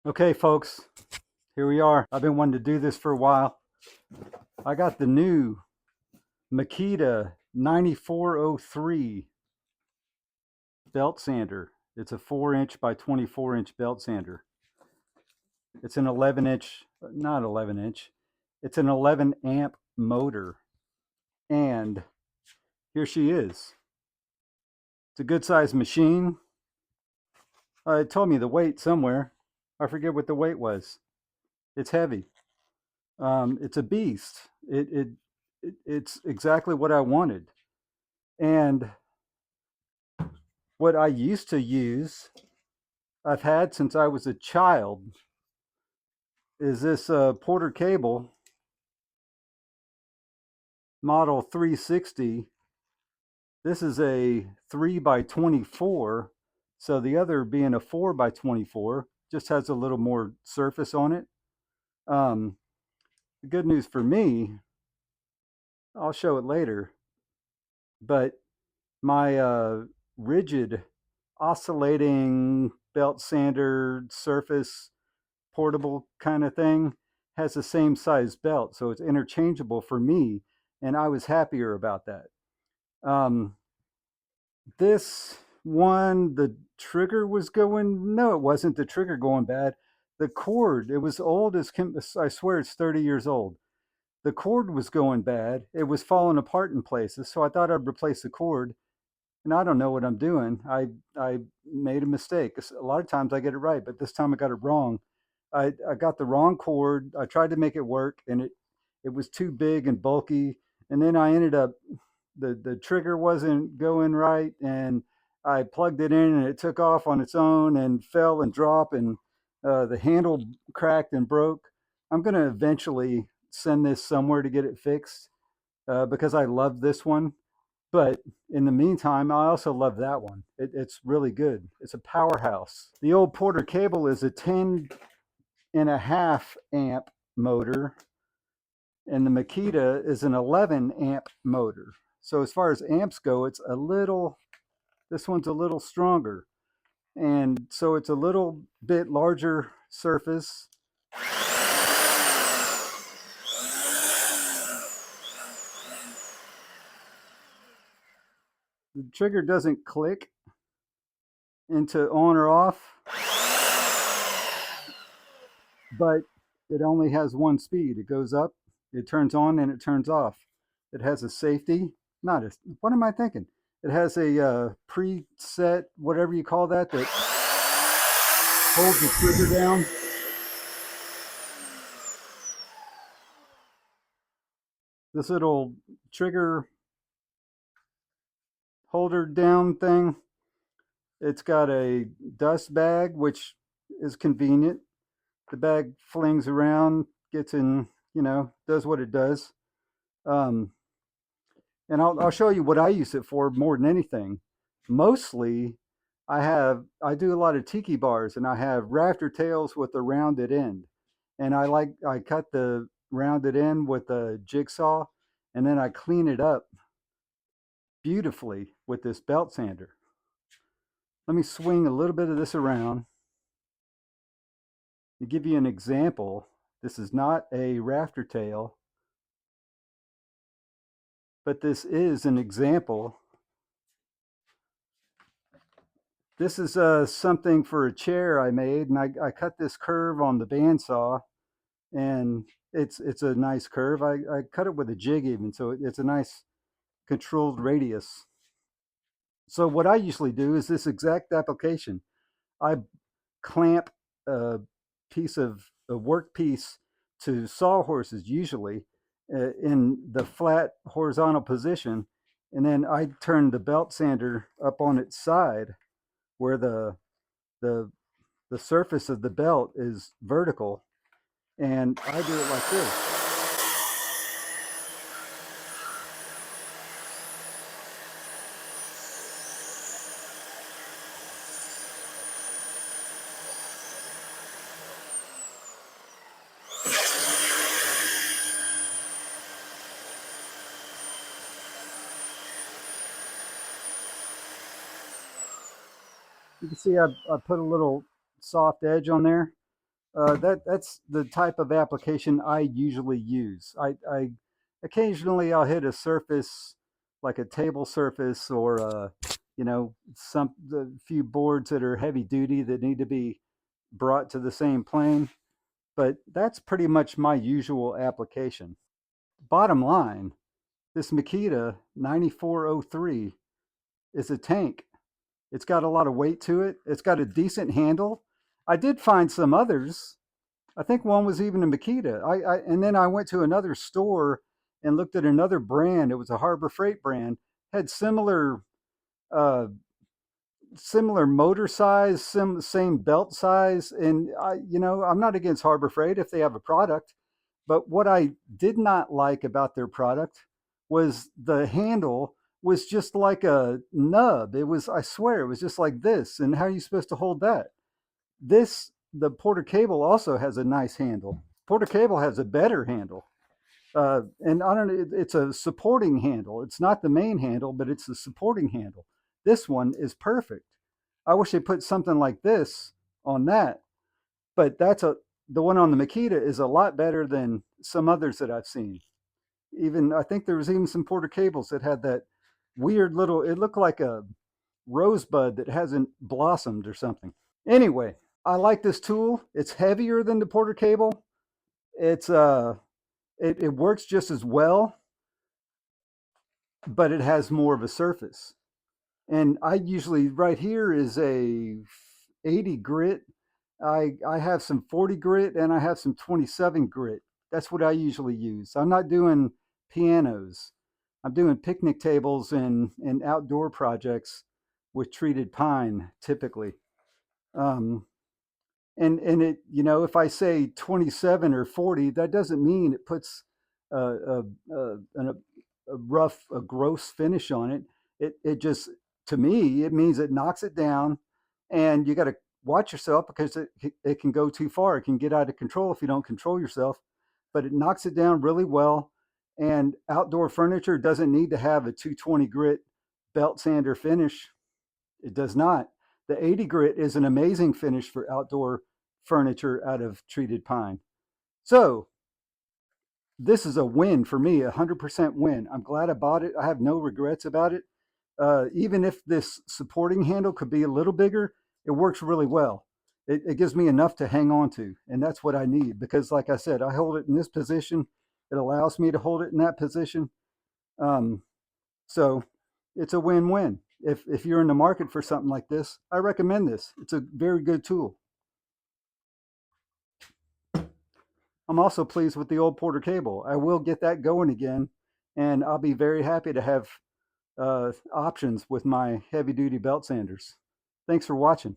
Okay, folks, here we are. I've been wanting to do this for a while. I got the new Makita 9403 belt sander. It's a 4-inch by 24-inch belt sander. It's an 11-inch, not 11-inch, it's an 11 amp motor. And here she is. It's a good sized machine. It told me the weight somewhere. I forget what the weight was. It's heavy. It's a beast. It's exactly what I wanted. And what I used to use, I've had since I was a child, is this Porter Cable model 360. This is a 3 by 24. So the other being a 4 by 24 just has a little more surface on it. The good news for me, I'll show it later, but my rigid oscillating belt sander surface portable kind of thing has the same size belt, so it's interchangeable for me, and I was happier about that. Um, this one, the trigger was going. No, it wasn't the trigger going bad. The cord, it was old as I swear it's 30 years old. The cord was going bad. It was falling apart in places, so I thought I'd replace the cord, and I don't know what I'm doing. I made a mistake. A lot of times I get it right, but this time I got it wrong. I got the wrong cord. I tried to make it work, and it was too big and bulky. And then I ended up the trigger wasn't going right, and I plugged it in, and it took off on its own and fell and dropped, and the handle cracked and broke. I'm gonna eventually send this somewhere to get it fixed because I love this one. But in the meantime, I also love that one. It's really good. It's a powerhouse. The old Porter Cable is a 10.5 amp motor, and the Makita is an 11 amp motor. So as far as amps go, this one's a little stronger. And so it's a little bit larger surface. The trigger doesn't click into on or off, but it only has one speed. It goes up, it turns on, and it turns off. It has a safety, not a, what am I thinking? It has a preset, whatever you call that, that holds the trigger down. This little trigger holder down thing. It's got a dust bag, which is convenient. The bag flings around, gets in, does what it does. Um, and I'll show you what I use it for more than anything. Mostly, I do a lot of tiki bars, and I have rafter tails with a rounded end, and I cut the rounded end with a jigsaw, and then I clean it up beautifully with this belt sander. Let me swing a little bit of this around to give you an example. This is not a rafter tail, but this is an example. This is something for a chair I made, and I cut this curve on the bandsaw, and it's a nice curve. I cut it with a jig even, so it's a nice controlled radius. So what I usually do is this exact application. I clamp a piece of a work piece to sawhorses usually in the flat horizontal position, and then I turn the belt sander up on its side where the the surface of the belt is vertical, and I do it like this. You can see I put a little soft edge on there. That's the type of application I usually use. I occasionally I'll hit a surface like a table surface or some the few boards that are heavy duty that need to be brought to the same plane. But that's pretty much my usual application. Bottom line, this Makita 9403 is a tank. It's got a lot of weight to it. It's got a decent handle. I did find some others. I think one was even a Makita. And then I went to another store and looked at another brand. It was a Harbor Freight brand. Had uh, similar motor size, same belt size, and I'm not against Harbor Freight if they have a product, but what I did not like about their product was the handle was just like a nub. It was, I swear, it was just like this. And how are you supposed to hold that? The Porter Cable also has a nice handle. Porter Cable has a better handle. And I don't know, it's a supporting handle. It's not the main handle, but it's the supporting handle. This one is perfect. I wish they put something like this on that, but the one on the Makita is a lot better than some others that I've seen. Even I think there was even some Porter Cables that had that weird little. It looked like a rosebud that hasn't blossomed or something. Anyway, I like this tool. It's heavier than the Porter Cable. It's it works just as well, but it has more of a surface. And I usually right here is a 80 grit. I have some 40 grit and I have some 27 grit. That's what I usually use. I'm not doing pianos. I'm doing picnic tables and outdoor projects with treated pine typically. Um, and it, if I say 27 or 40, that doesn't mean it puts a rough, a gross finish on it. It just, to me, it means it knocks it down, and you got to watch yourself because it can go too far. It can get out of control if you don't control yourself. But it knocks it down really well. And outdoor furniture doesn't need to have a 220 grit belt sander finish. It does not. The 80 grit is an amazing finish for outdoor furniture out of treated pine. So this is a win for me, 100% win. I'm glad I bought it. I have no regrets about it. Even if this supporting handle could be a little bigger, it works really well. It gives me enough to hang on to, and that's what I need because, like I said, I hold it in this position. It allows me to hold it in that position. Um, so it's a win-win. If you're in the market for something like this, I recommend this. It's a very good tool. I'm also pleased with the old Porter Cable. I will get that going again, and I'll be very happy to have options with my heavy duty belt sanders. Thanks for watching.